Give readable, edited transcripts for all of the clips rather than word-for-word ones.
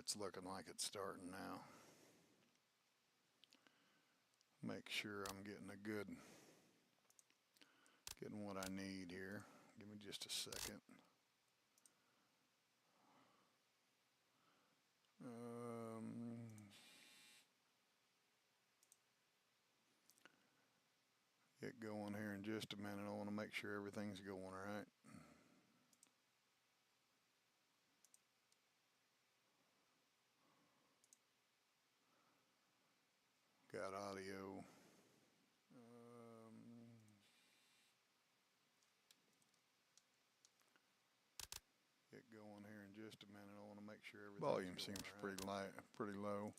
it's looking like it's starting now. Make sure I'm getting getting what I need here. Give me just a second. Get going here in just a minute. I want to make sure everything's going right. Got audio. Get going here in just a minute. I want to make sure everything. Volume seems pretty light, pretty low.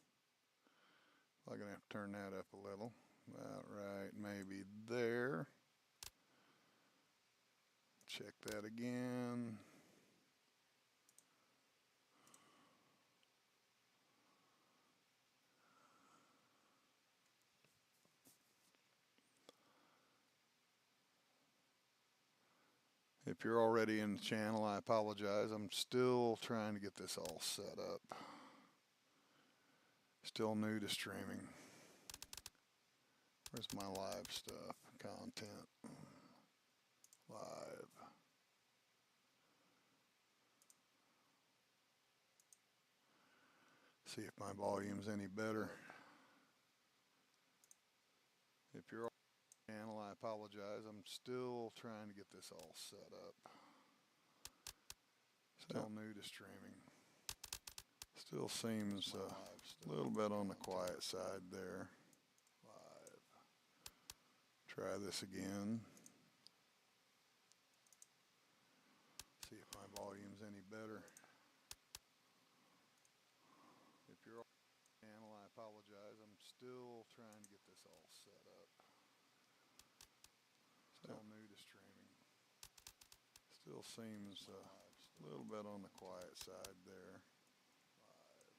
I'm gonna have to turn that up a little. About right, maybe there. Check that again. If you're already in the channel, I apologize. I'm still trying to get this all set up. Still new to streaming. Where's my live stuff? Content. Live. See if my volume's any better. If you're on the channel, I apologize. I'm still trying to get this all set up. Still new to streaming. Still seems a little bit on the quiet side there. Live. Try this again. See if my volume's any better. If you're on the channel, I apologize. I'm still trying to get this all set up. Still new to streaming. Still seems a little bit on the quiet side there. Live.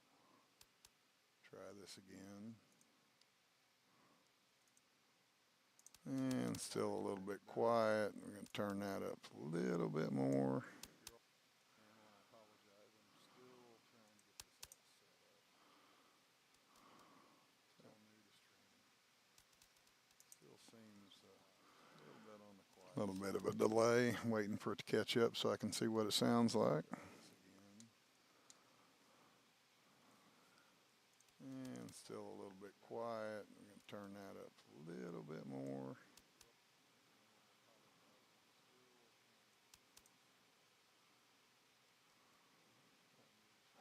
Try this again. And still a little bit quiet. We're going to turn that up a little bit more. A little bit of a delay, waiting for it to catch up so I can see what it sounds like. And still a little bit quiet. We're going to turn that up a little bit more.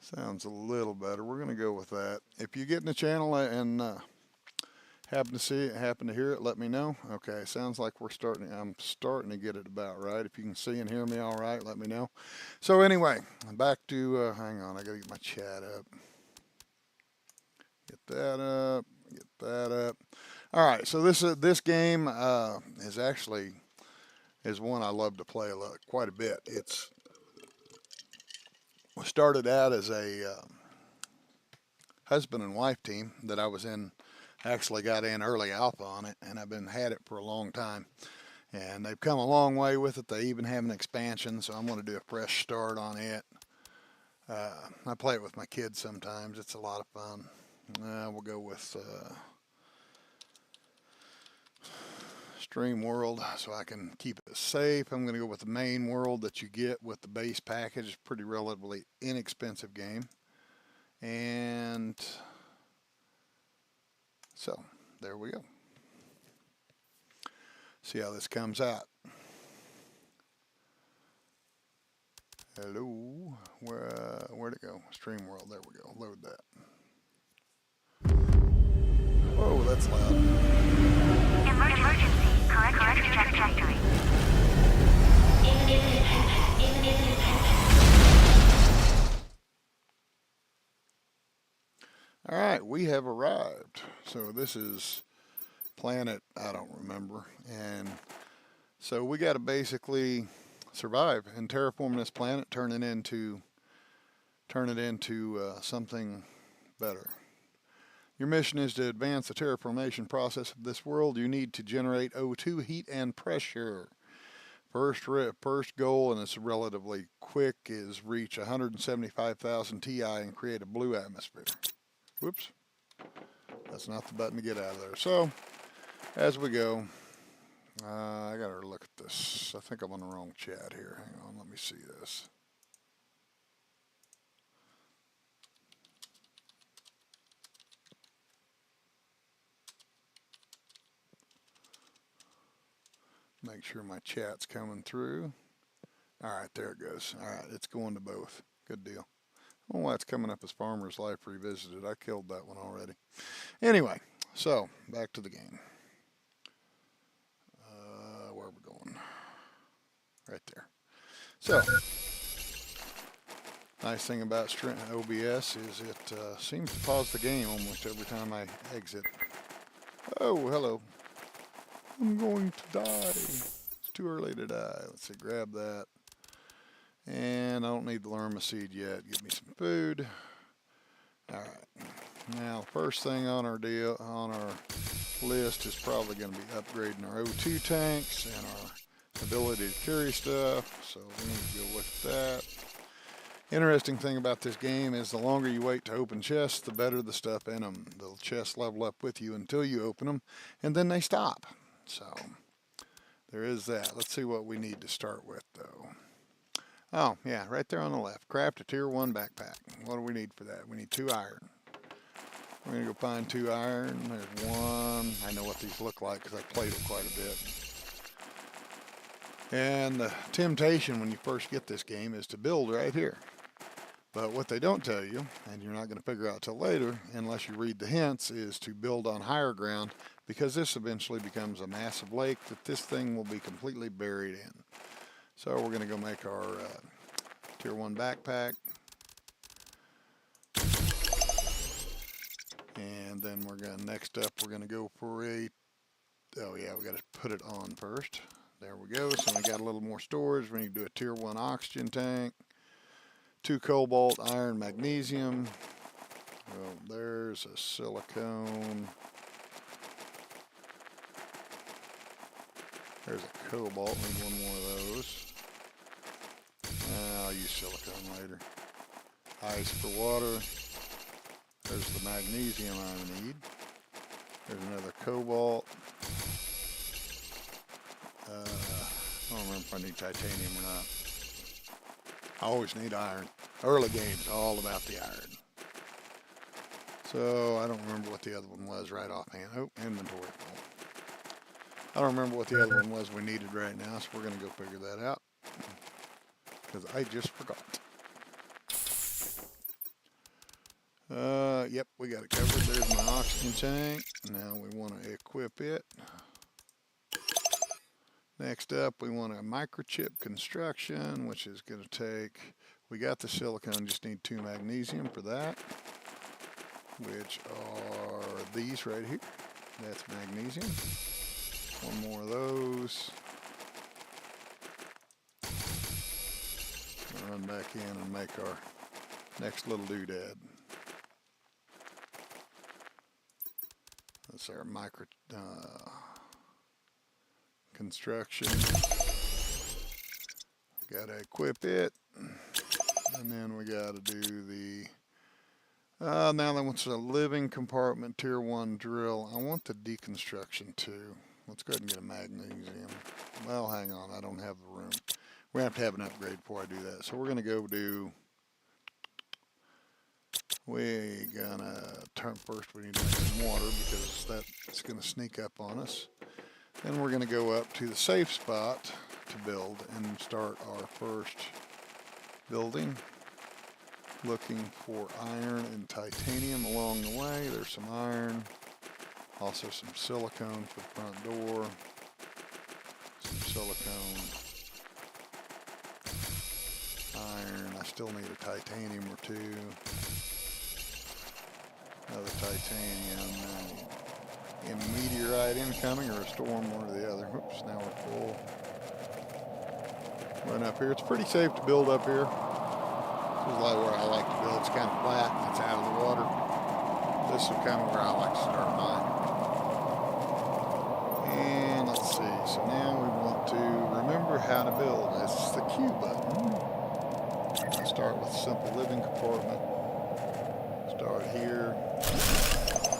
Sounds a little better. We're going to go with that. If you get in the channel and happen to see it, happen to hear it, let me know. Okay, sounds like I'm starting to get it about right. If you can see and hear me all right, let me know. So anyway, back to, hang on, I got to get my chat up. Get that up, get that up. All right, so this game is one I love to play quite a bit. It's started out as a husband and wife team that I was in. Actually got in early alpha on it, and I've had it for a long time. And they've come a long way with it. They even have an expansion, so I'm going to do a fresh start on it. I play it with my kids sometimes. It's a lot of fun. We'll go with Stream World so I can keep it safe. I'm going to go with the main world that you get with the base package. It's a pretty relatively inexpensive game. And so there we go. See how this comes out. Hello, where'd it go? Stream World, there we go. Load that. Oh, that's loud. Emergency, correct trajectory. All right, we have arrived. So this is planet, I don't remember. And so we got to basically survive and terraform this planet, turn it into something better. Your mission is to advance the terraformation process of this world. You need to generate O2 heat and pressure. First goal, and it's relatively quick, is reach 175,000 Ti and create a blue atmosphere. Whoops. That's not the button to get out of there. So, as we go, I got to look at this. I think I'm on the wrong chat here. Hang on, let me see this. Make sure my chat's coming through. All right, there it goes. All right, it's going to both. Good deal. I don't know why it's coming up as Farmer's Life Revisited. I killed that one already. Anyway, so back to the game. Where are we going? Right there. So, nice thing about OBS is it seems to pause the game almost every time I exit. Oh, hello. I'm going to die. It's too early to die. Let's see, grab that. And I don't need the Lerma seed yet. Give me some food. All right. Now, the first thing on our list is probably going to be upgrading our O2 tanks and our ability to carry stuff. So we need to go with that. Interesting thing about this game is the longer you wait to open chests, the better the stuff in them. The chests level up with you until you open them, and then they stop. So there is that. Let's see what we need to start with, though. Oh, yeah, right there on the left. Craft a tier 1 backpack. What do we need for that? We need 2 iron. We're going to go find 2 iron. There's 1. I know what these look like because I played it quite a bit. And the temptation when you first get this game is to build right here. But what they don't tell you, and you're not going to figure out till later, unless you read the hints, is to build on higher ground, because this eventually becomes a massive lake that this thing will be completely buried in. So we're going to go make our tier 1 backpack. And then we're going to, next up, we're going to go for a, oh yeah, we got to put it on first. There we go. So we got a little more storage. We need to do a tier 1 oxygen tank. 2 cobalt, iron, magnesium. Well, there's a silicone. There's a cobalt. Need 1 more of those. I'll use silicone later. Ice for water. There's the magnesium I need. There's another cobalt. I don't remember if I need titanium or not. I always need iron. Early games, all about the iron. So I don't remember what the other one was right offhand. Oh, inventory full. I don't remember what the other one was we needed right now, so we're going to go figure that out. Because I just forgot. Yep, we got it covered. There's my oxygen tank. Now we want to equip it. Next up, we want a microchip construction, which is going to take, we got the silicone, just need 2 magnesium for that, which are these right here. That's magnesium. 1 more of those. Run back in and make our next little doodad. That's our micro construction. Gotta equip it, and then we gotta do the now that wants a living compartment tier 1 drill. I want the deconstruction too. Let's go ahead and get a magnesium. Well, hang on, I don't have the room. We have to have an upgrade before I do that. So we're gonna go do, we're gonna turn first, we need to make some water because that's gonna sneak up on us. Then we're going to go up to the safe spot to build and start our first building. Looking for iron and titanium along the way. There's some iron. Also some silicone for the front door. Some silicone. Iron. I still need a titanium or 2. Another titanium. A meteorite incoming or a storm, one or the other. Oops, now we're full. Run up here. It's pretty safe to build up here. This is like where I like to build. It's kind of flat. It's out of the water. This is kind of where I like to start mine. And let's see, so now we want to remember how to build. This is the Q button. I start with simple living compartment. Start here.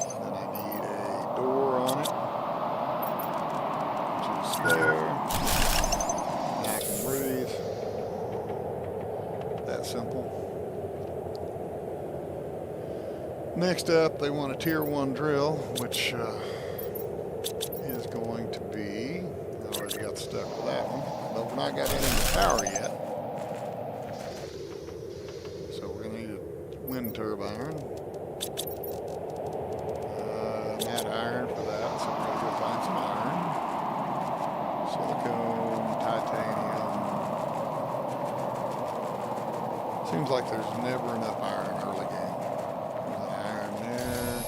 And then I need a door on it, which is there. And I can breathe. That simple. Next up, they want a tier 1 drill, which is going to be, I already got stuck with that one, but we're not got any power yet. So we're going to need a wind turbine. I'm out of iron for that, so we're going to go find some iron. Silicone, titanium. Seems like there's never enough iron early game. There's an iron there.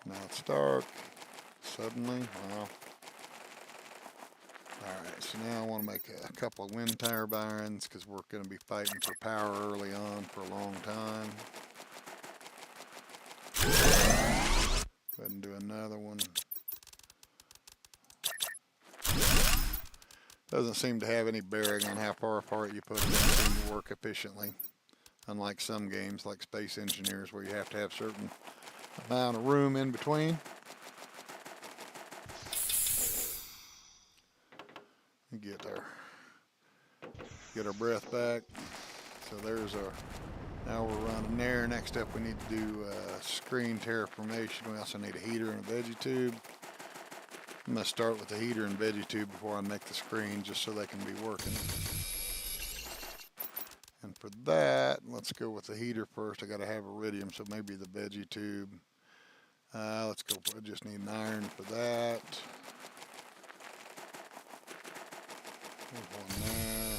Now it's dark. Suddenly, wow. Alright, so now I want to make a couple of wind turbines because we're going to be fighting for power early on for a long time. Go ahead and do another one. Doesn't seem to have any bearing on how far apart you put it. It doesn't seem to work efficiently. Unlike some games like Space Engineers where you have to have certain amount of room in between. Get our breath back. So there's our, now we're running there. Next up we need to do screen terraformation. We also need a heater and a veggie tube. I'm going to start with the heater and veggie tube before I make the screen, just so they can be working. And for that, let's go with the heater first. I got to have iridium, so maybe the veggie tube. Let's go. I just need an iron for that. There's one there.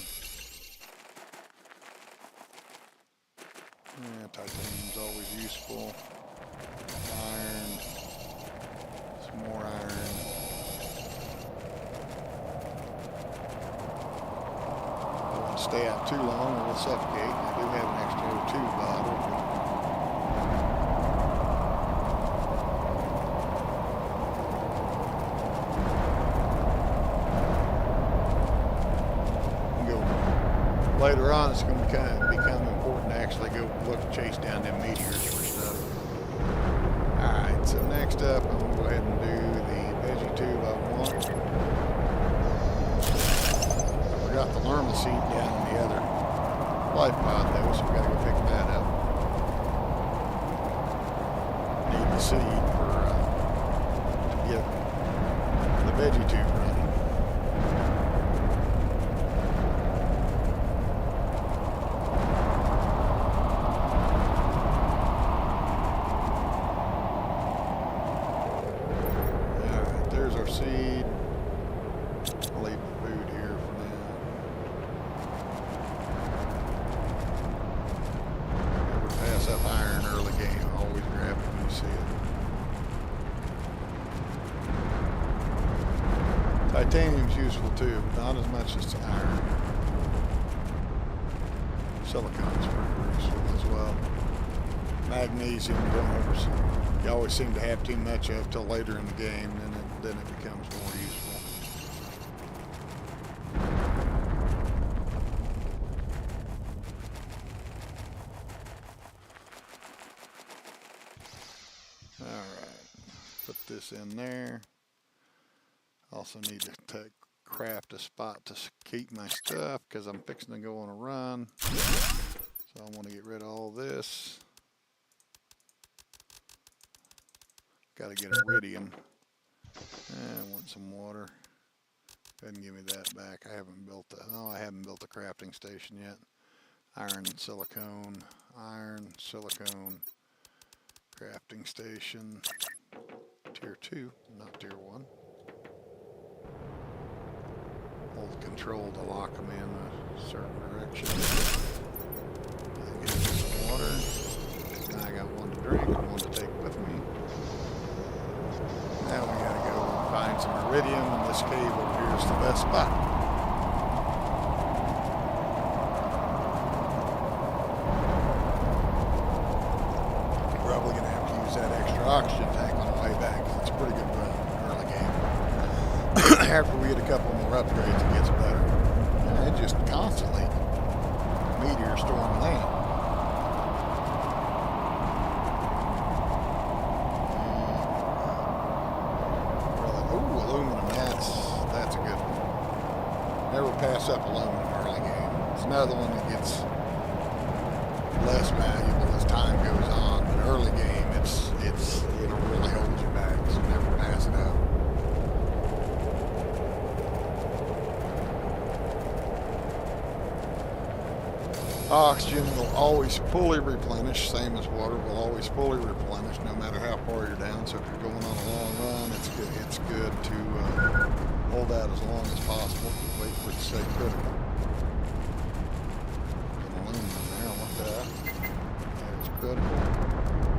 Yeah, titanium's always useful. Iron. Some more iron. I won't stay out too long or we'll suffocate. I do have an extra O2 bottle. Later on, it's going to become important to actually go chase down them meteors for stuff. Alright, so next up, I'm going to go ahead and do the veggie tube I want. I forgot the Lerma seed down in the other life pod though, so we've got to go pick that up. Need the seed for to get the veggie tube running. Seed. I'll leave the food here for now. Never pass up iron early game. Always grab it when you see it. Titanium's useful too, but not as much as iron. Silicon's pretty useful as well. Magnesium, you always seem to have too much of till later in the game, then it becomes more useful. Alright, put this in there. Also need to craft a spot to keep my stuff because I'm fixing to go on a run. So I want to get rid of all this. Got to get iridium. I want some water. Go ahead and give me that back. I haven't built a crafting station yet. Iron, silicone, crafting station. Tier 2, not tier 1. Hold control to lock them in a certain direction. I get some water. Now I got one to drink and one to take with me. Now we gotta go find some iridium, and this cave over here is the best spot. extra oxygen tank on the way back. It's a pretty good run early game. After we get a couple more upgrades, it gets better. And it just constantly meteor storming that. Ooh, aluminum. That's a good one. Never pass up aluminum early game. It's another one that gets less valuable as time goes on, but early game it'll really hold you back, so never pass it up. Oxygen will always fully replenish, same as water will always fully replenish no matter how far you're down. So if you're going on a long run, it's good to hold out as long as possible. Wait for it to stay critical. Aluminum there, I want that. There's critical.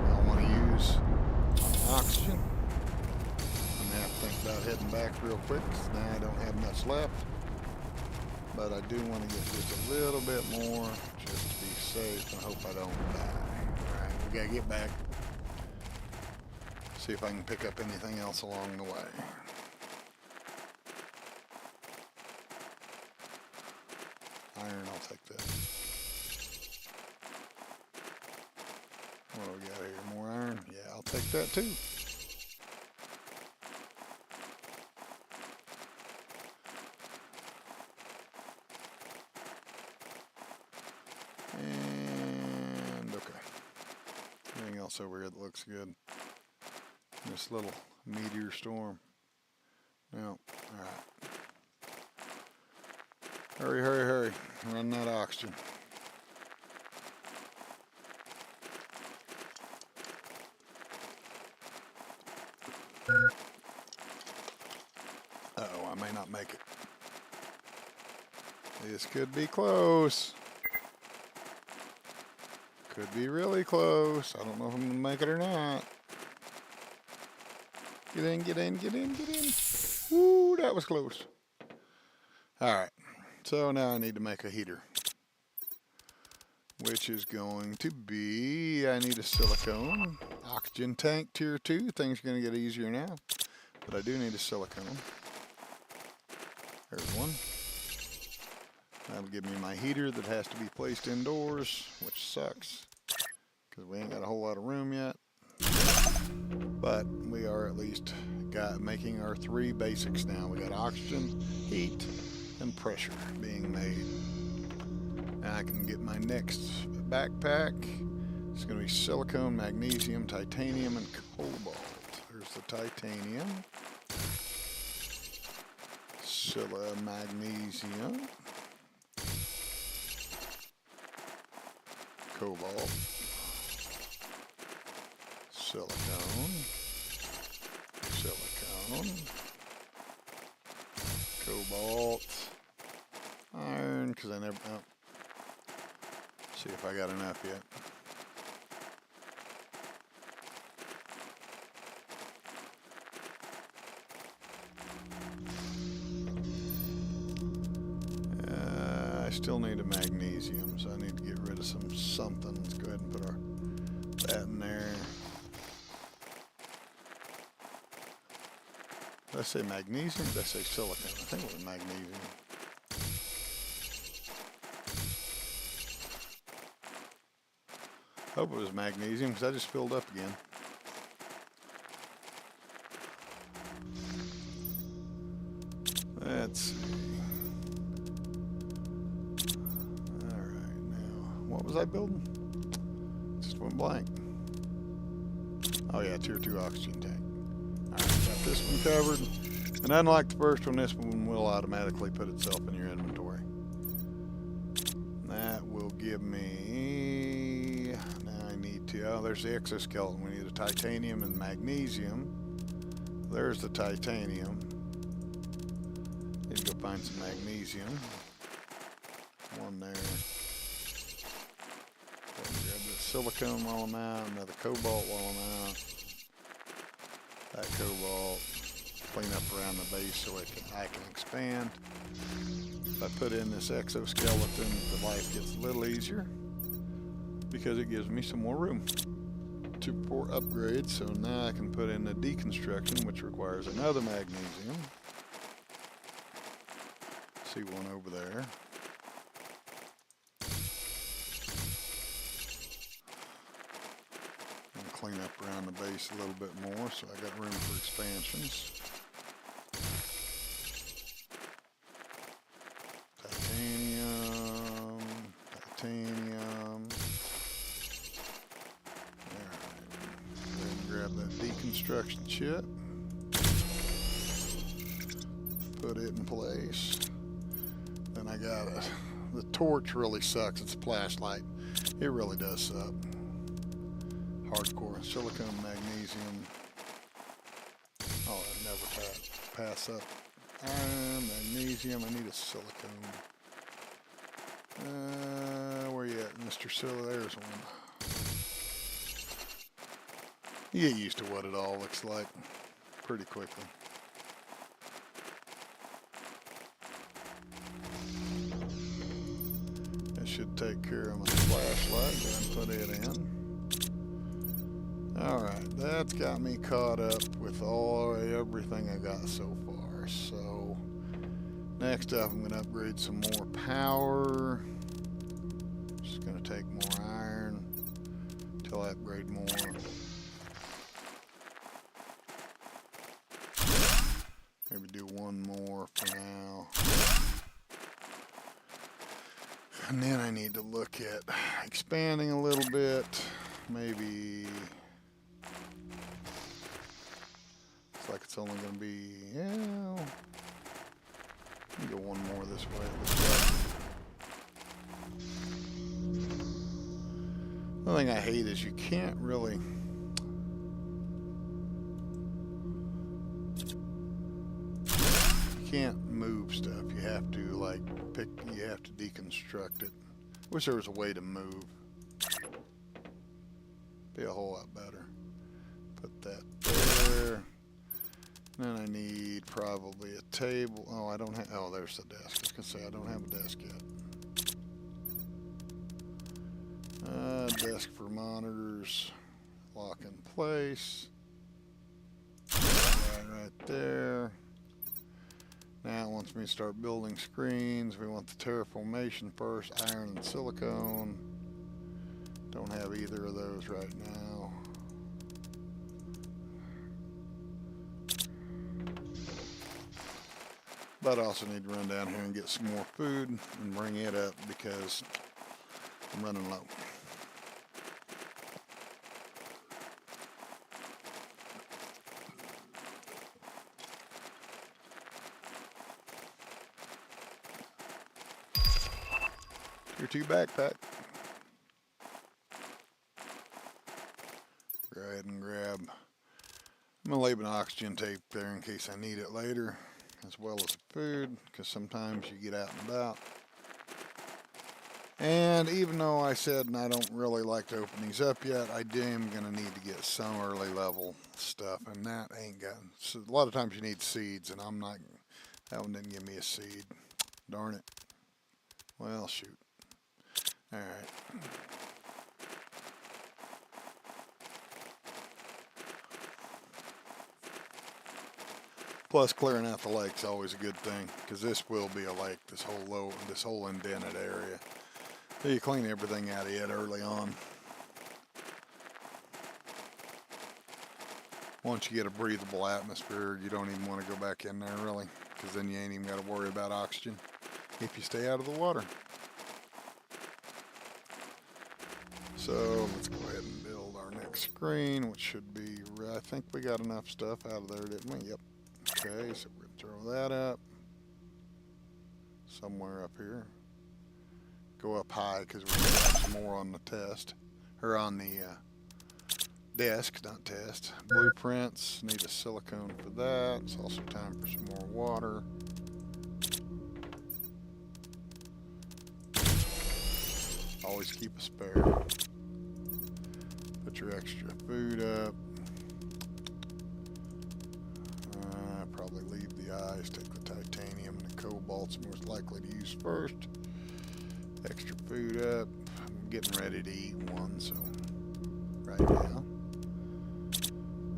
I want to use oxygen. I'm gonna have to think about heading back real quick. Now I don't have much left, but I do want to get just a little bit more just to be safe and hope I don't die. All right, we gotta get back. See if I can pick up anything else along the way. Iron, I'll take that. What do we got here? More iron? Yeah, I'll take that too. And okay. Anything else over here that looks good? This little meteor storm. No. Alright. Hurry, hurry, hurry. Run that oxygen. Uh-oh, I may not make it. This could be close. Could be really close. I don't know if I'm going to make it or not. Get in, get in, get in, get in. Woo, that was close. Alright, so now I need to make a heater. Which is going to be, I need a silicone. Oxygen tank tier 2. Things are going to get easier now. But I do need a silicone. There's one. That'll give me my heater that has to be placed indoors, which sucks. Because we ain't got a whole lot of room yet. But we are at least making our 3 basics now. We got oxygen, heat, and pressure being made. Now I can get my next backpack. It's going to be silicone, magnesium, titanium, and cobalt. There's the titanium. Magnesium. Cobalt. Silicone. Silicone. Cobalt. Iron, because I never... Oh. See if I got enough yet. I still need a magnesium, so I need to get rid of something. Let's go ahead and put that in there. Did I say magnesium? Did I say silicon? I think it was magnesium. Hope it was magnesium because I just filled up again. Let's see. Alright, now, what was I building? Just went blank. Oh yeah, tier 2 oxygen tank. Alright, got this one covered. And unlike the first one, this one will automatically put itself in your inventory. That will give me... Now I need to... Oh, there's the exoskeleton. We need a titanium and magnesium. There's the titanium. Need to go find some magnesium. One there. Grab the silicone while I'm out. Another cobalt while I'm out. That cobalt. Clean up around the base so I can expand. If I put in this exoskeleton, the life gets a little easier because it gives me some more room. 2x4 upgrade, so now I can put in the deconstruction, which requires another magnesium. See one over there. And clean up around the base a little bit more, so I got room for expansions. Titanium, titanium. Grab that deconstruction chip, put it in place. Then I got it. The torch really sucks. It's a flashlight. It really does suck. Hardcore silicone magnesium. Oh, I never pass up. Iron, magnesium. I need a silicone. Where you at, Mr. Silicone? There's one. You get used to what it all looks like pretty quickly. That should take care of my flashlight. Go ahead and put it in. Alright, that's got me caught up with everything I got so far. So, next up I'm going to upgrade some more power. Just going to take more iron until I upgrade more. Maybe do one more for now. And then I need to look at expanding a little bit. Maybe. Looks like it's only going to be, yeah. Let me go one more this way. The thing I hate is you can't really. Can't move stuff. You have to you have to deconstruct it. Wish there was a way to move. Be a whole lot better. Put that there. Then I need probably a table. Oh, I don't have, oh, there's the desk. I was gonna say I don't have a desk yet. Desk for monitors. Lock in place. Right there. Now it wants me to start building screens. We want the terraformation first, iron and silicone. Don't have either of those right now. But I also need to run down here and get some more food and bring it up because I'm running low. Your 2 backpack. Go ahead and grab. I'm gonna leave an oxygen tape there in case I need it later, as well as food, because sometimes you get out and about. And even though I said I don't really like to open these up yet, I am gonna need to get some early level stuff, and that ain't got. So a lot of times you need seeds, and I'm not. That one didn't give me a seed. Darn it. Well, shoot. All right. Plus, clearing out the lake's always a good thing, because this will be a lake. This whole indented area. So you clean everything out of it early on. Once you get a breathable atmosphere, you don't even want to go back in there really, because then you ain't even got to worry about oxygen if you stay out of the water. So let's go ahead and build our next screen, which should be, I think we got enough stuff out of there, didn't we? Yep. Okay, so we're going to throw that up. Somewhere up here. Go up high because we're going to have some more on the test. Or on the desk, not test. Blueprints, need a silicone for that. It's also time for some more water. Always keep a spare. Put your extra food up. Probably leave the eyes, take the titanium and the cobalt's most likely to use first. Extra food up. I'm getting ready to eat one, so right now.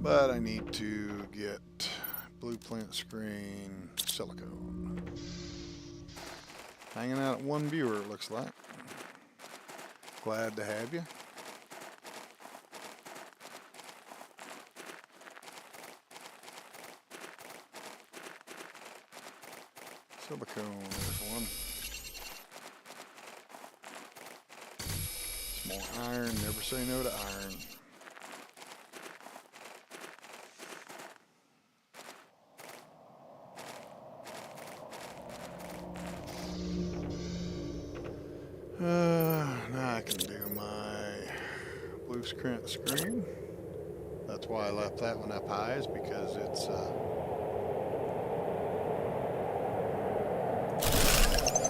But I need to get blueprint screen silicone. Hanging out at one viewer, it looks like. Glad to have you. Silicone, there's one. Some more iron, never say no to iron. Now I can do my blueprint screen. That's why I left that one up high, is because it's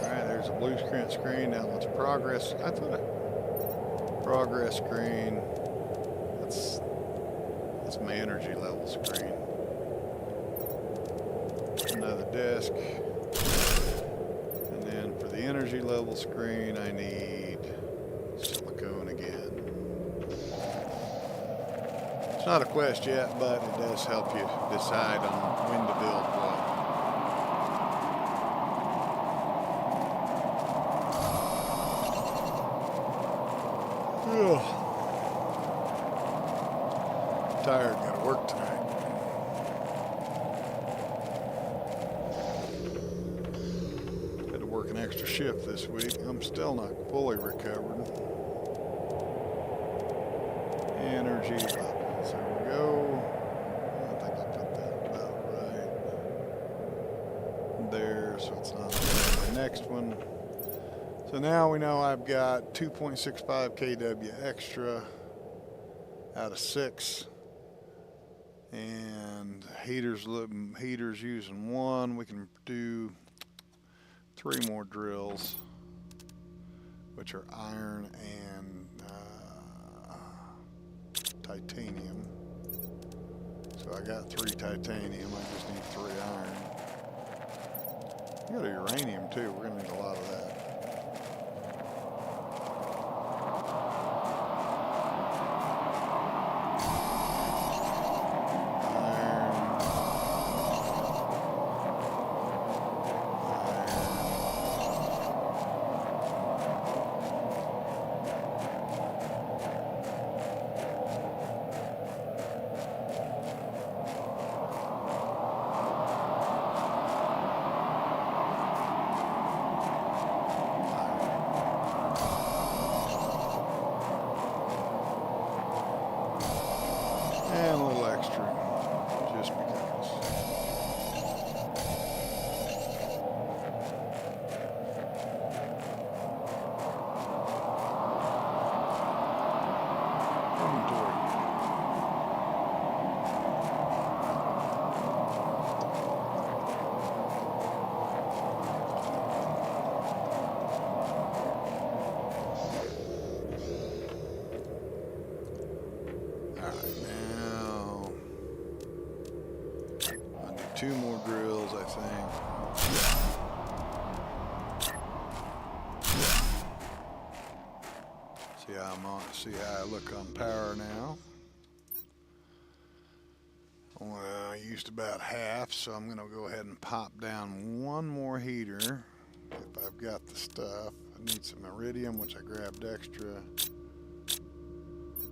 alright, there's a blueprint screen. Now let's progress. I thought progress screen. That's my energy level screen. Another desk. And then for the energy level screen, I need silicone again. It's not a quest yet, but it does help you decide on when to build what. Ugh. Tired, gotta work tonight. Had to work an extra shift this week. I'm still not fully recovered. Energy levels, there we go. I think I put that about right there, so it's not on the next one. So now we know I've got 2.65 kW extra out of 6. And heaters using 1. We can do 3 more drills, which are iron and titanium. So I got 3 titanium. I just need 3 iron. I got a uranium too. We're gonna need a lot of that. And a little extra, just because. Inventory. All right, now 2 more drills, I think. See how I look on power now. Well, I used about half, so I'm going to go ahead and pop down 1 more heater if I've got the stuff. I need some iridium, which I grabbed extra.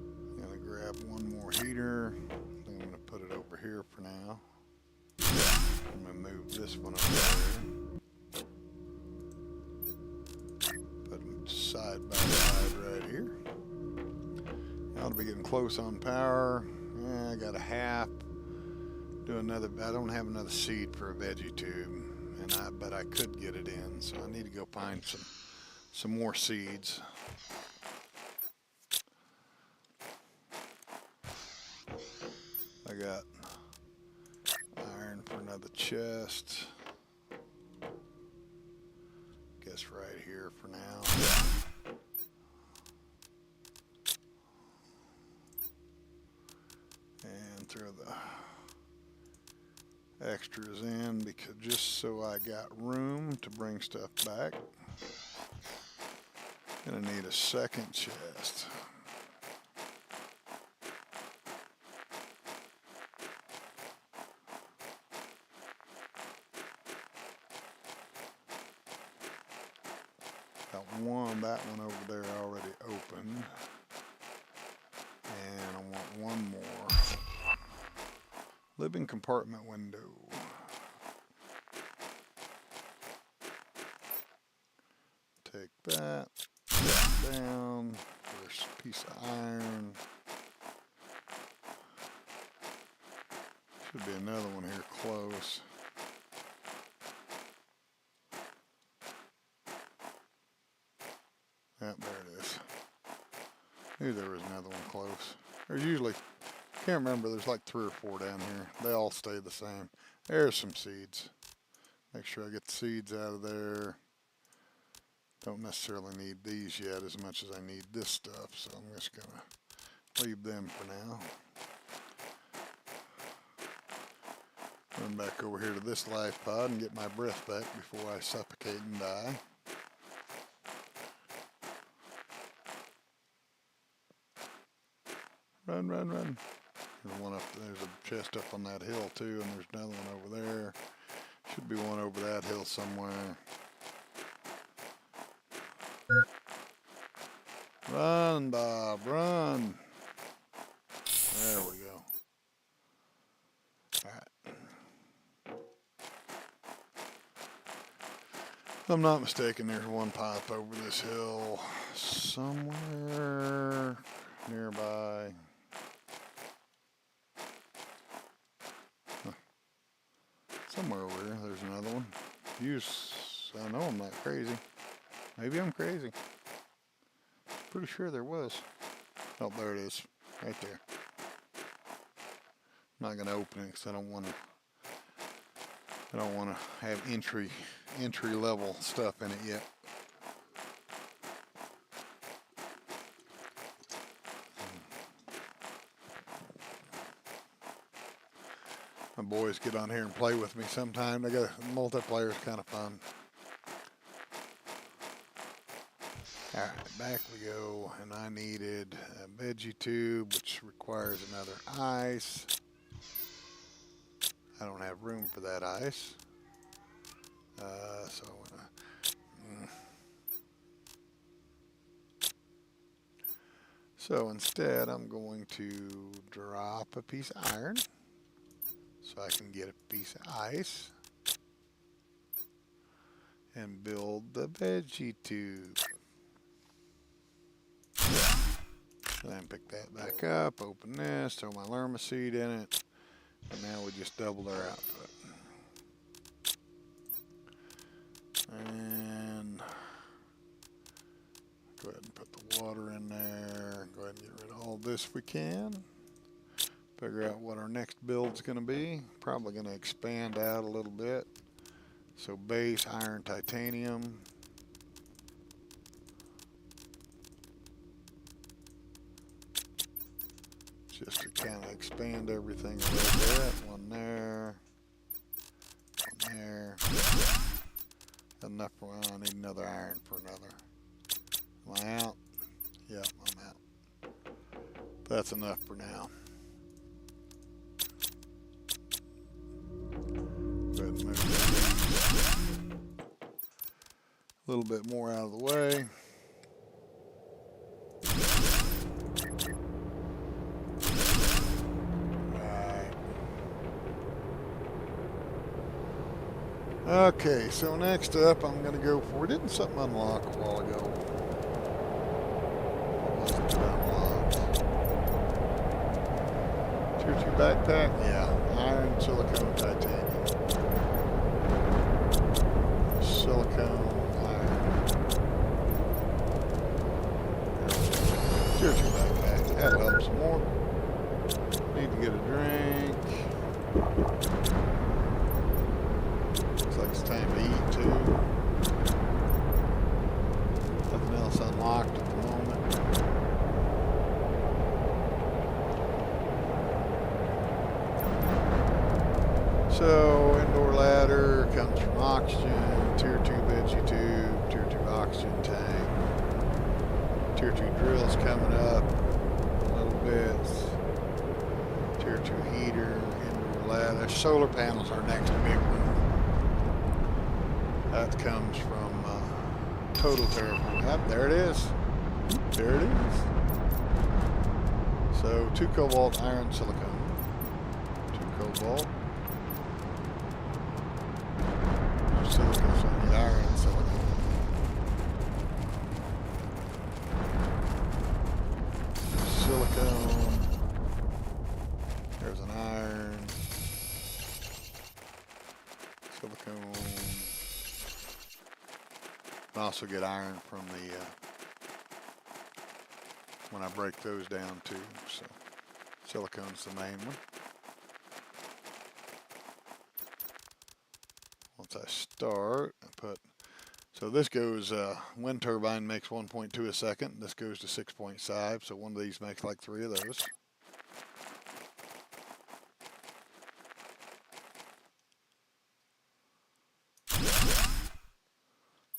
I'm going to grab 1 more heater. I'm going to put it over here for now. I'm going to move this one over there. Put them side by side right here. I ought to be getting close on power. I got a half. Do another. I don't have another seed for a veggie tube, but I could get it in. So I need to go find some more seeds. I got iron for another chest. Guess right here for now. And throw the extras in, because just so I got room to bring stuff back. Gonna need a second chest. got that one over there already open. And I want one more. Living compartment window. Take that down. First piece of iron. Should be another one here close. Yep, there it is. Knew there was another one close. There's usually, can't remember, there's like 3 or 4 down here. They all stay the same. There's some seeds. Make sure I get the seeds out of there. Don't necessarily need these yet as much as I need this stuff, so I'm just gonna leave them for now. Run back over here to this life pod and get my breath back before I suffocate and die. Run, run, run. There's one up, there's a chest up on that hill too, and there's another one over there. Should be one over that hill somewhere. Run, Bob, run. There we go. Alright. If I'm not mistaken, there's one pipe over this hill somewhere nearby. Somewhere over here, there's another one. I know I'm not crazy. Maybe I'm crazy. Pretty sure there was. Oh, there it is. Right there. I'm not gonna open it because I don't want to have entry level stuff in it yet. My boys get on here and play with me sometime. Multiplayer is kind of fun. Alright, back we go. And I needed a veggie tube, which requires another ice. I don't have room for that ice. So I'm gonna, So instead, I'm going to drop a piece of iron so I can get a piece of ice and build the veggie tube. Then pick that back up, open this, throw my lerma seed in it, and now we just doubled our output. And go ahead and put the water in there. Go ahead and get rid of all this if we can. Figure out what our next build's going to be. Probably going to expand out a little bit. So base, iron, titanium. Just to kind of expand everything a little bit. One there. One there. Enough for one. I need another iron for another. Am I out? Yep, I'm out. That's enough for now. Go ahead and move a little bit more out of the way. Okay, so next up I'm going to go for, didn't something unlock a while ago? Wasn't unlocked. Tier 2 backpack? Yeah, iron, silicone, titanium. Silicone, iron. Tier 2 backpack, that'll help some more. Need to get a drink. Looks like it's time to eat too. Nothing else unlocked at the moment. So indoor ladder comes from oxygen, tier 2 veggie tube, tier 2 oxygen tank, tier 2 drills coming up a little bit, tier 2 heater, indoor ladder. Solar panels are next big one. That comes from total terraform. Yep, there it is. There it is. So 2 cobalt, iron, silicone. 2 cobalt. Silicone, so I need iron and silicone. Silicone. There's an iron. Silicone. I also get iron from the when I break those down too. So silicone's the main one. Once I start, I put, so this goes, wind turbine makes 1.2 a second. This goes to 6.5, so one of these makes like 3 of those.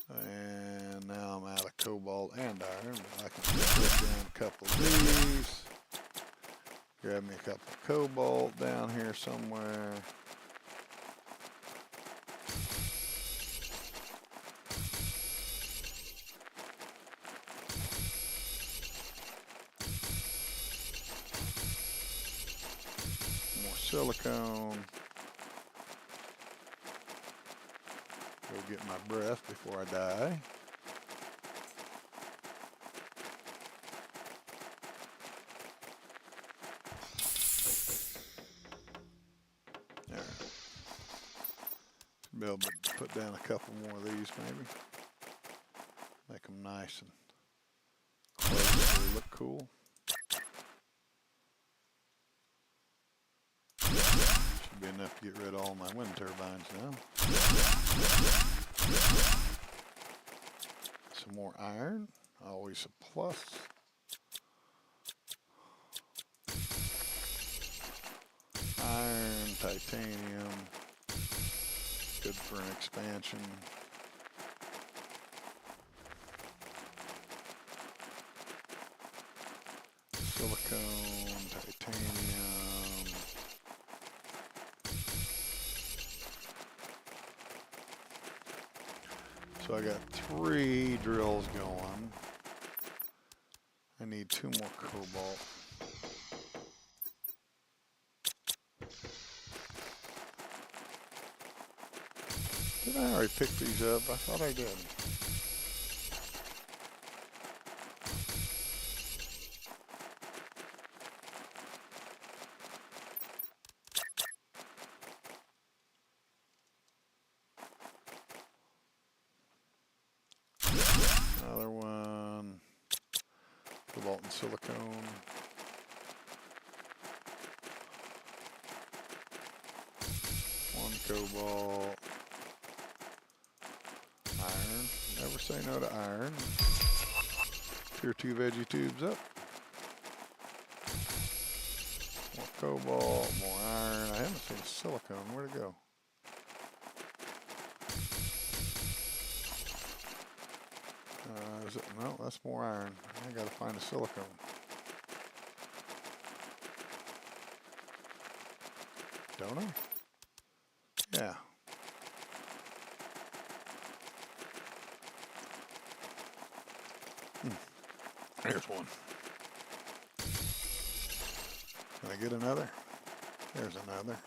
And now I'm out of cobalt and iron, but I can put down a couple of these. Grab me a couple of cobalt down here somewhere. More silicone. Go get my breath before I die. There. Be able to put down a couple more of these maybe. Make them nice and close so they look cool. Should be enough to get rid of all my wind turbines now. Some more iron, always a plus. Iron, titanium, good for an expansion. Silicone, titanium. So I got 3 drills going. I need 2 more cobalt. Did I already pick these up? I thought I did. Another one. Cobalt and silicone. One cobalt. Iron. Never say no to iron. Tier 2 veggie tubes up. More cobalt, more iron. I haven't seen silicone. Where'd it go? Is it? No, that's more iron. I gotta find a silicone. Don't I? Yeah. Here's one. Can I get another? There's another.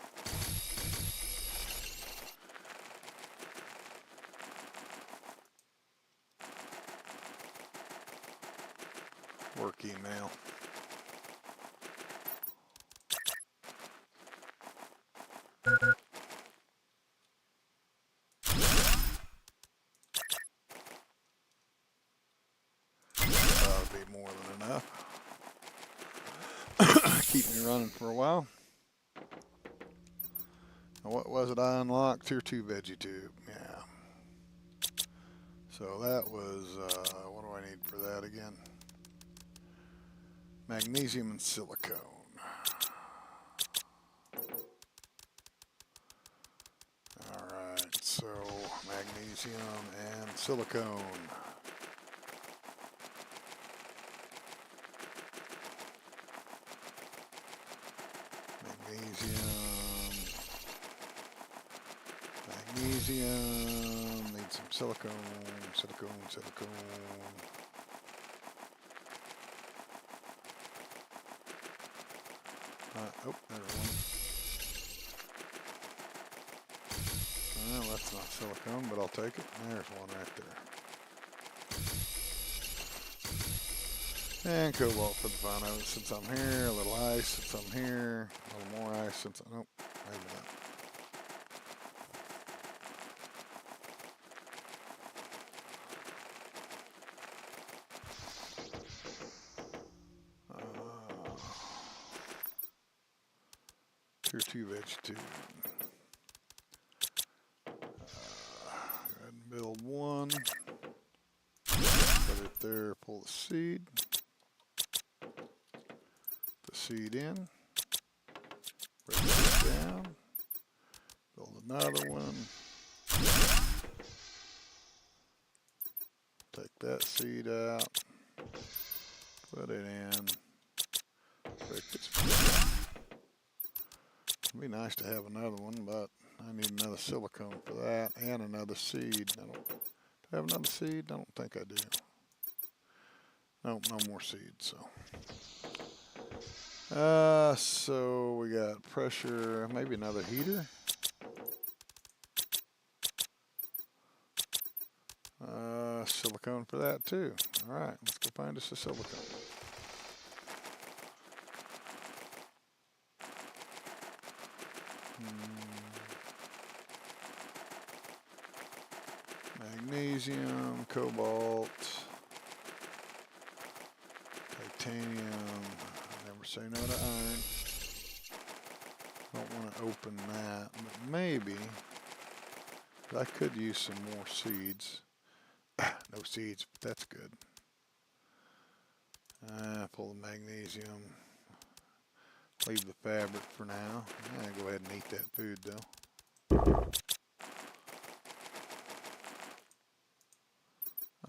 Work email. That'll be more than enough. Keep me running for a while. Now what was it I unlocked? Tier 2 veggie tube. Yeah. So that was, what do I need for that again? Magnesium and silicone. Alright, so magnesium and silicone. Magnesium. Magnesium. Need some silicone. Oh, there's one. Well, that's not silicone, but I'll take it. There's one right there. And cobalt for the fun of it. Since I'm here, a little ice. Since I'm here, a little more ice. Since nope, maybe not. Tier 2 veg 2. Go ahead and build one. Put it there, pull the seed. The seed in. Break this down. Build another one. Take that seed out. Put it in. Break this down. It'd be nice to have another one, but I need another silicone for that and another seed. Do I have another seed? I don't think I do. Nope, no more seeds. So we got pressure, maybe another heater. Silicone for that too. All right, let's go find us a silicone. Magnesium, cobalt, titanium. Never say no to iron. Don't want to open that, but maybe I could use some more seeds. No seeds, but that's good. Pull the magnesium. Leave the fabric for now. Go ahead and eat that food though.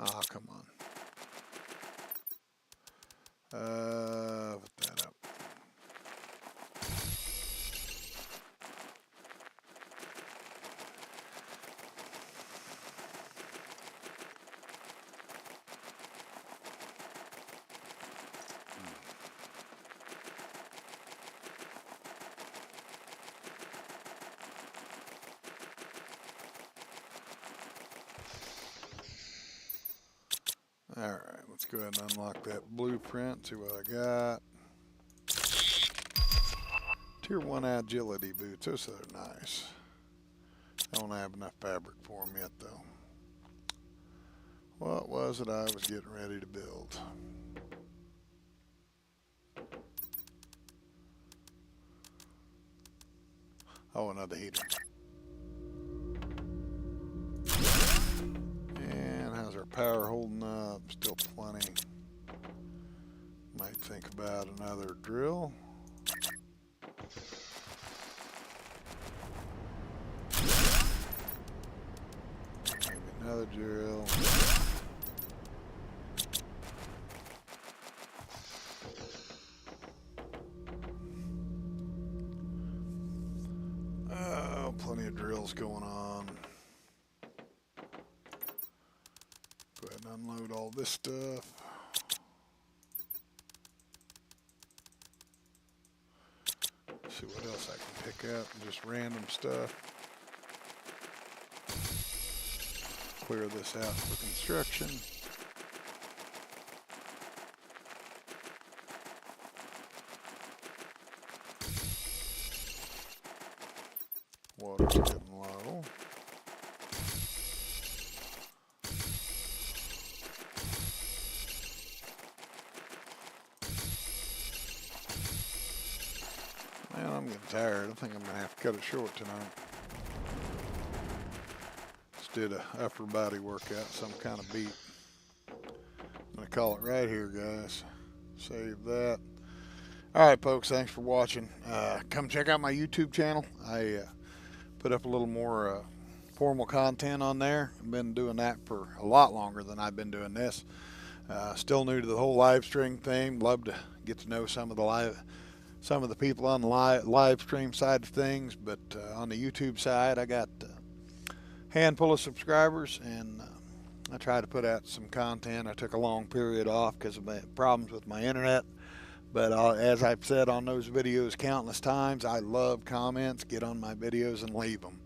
Ah, come on. Put that up. Alright, let's go ahead and unlock that blueprint, see what I got. Tier 1 agility boots, those are nice. I don't have enough fabric for them yet though. What was it I was getting ready to build? Oh, another heater. Our power holding up, still plenty. Might think about another drill. Maybe another drill. Oh, plenty of drills going on. Go ahead and unload all this stuff. See what else I can pick up. Just random stuff. Clear this out for construction. Water's getting low. Man, I'm getting tired. I think I'm going to have to cut it short tonight. Just did a upper body workout, some kind of beat. I'm going to call it right here, guys. Save that. All right, folks, thanks for watching. Come check out my YouTube channel. I put up a little more formal content on there. I've been doing that for a lot longer than I've been doing this. Still new to the whole live stream thing. Love to get to know some of the people on the live stream side of things, but on the YouTube side, I got a handful of subscribers, and I try to put out some content. I took a long period off because of my problems with my internet. But as I've said on those videos countless times, I love comments. Get on my videos and leave them.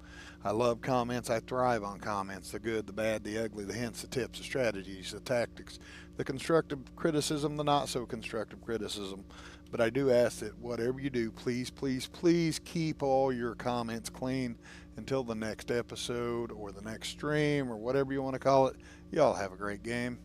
I love comments. I thrive on comments. The good, the bad, the ugly, the hints, the tips, the strategies, the tactics, the constructive criticism, the not so constructive criticism. But I do ask that whatever you do, please, please, please keep all your comments clean until the next episode or the next stream or whatever you want to call it. Y'all have a great game.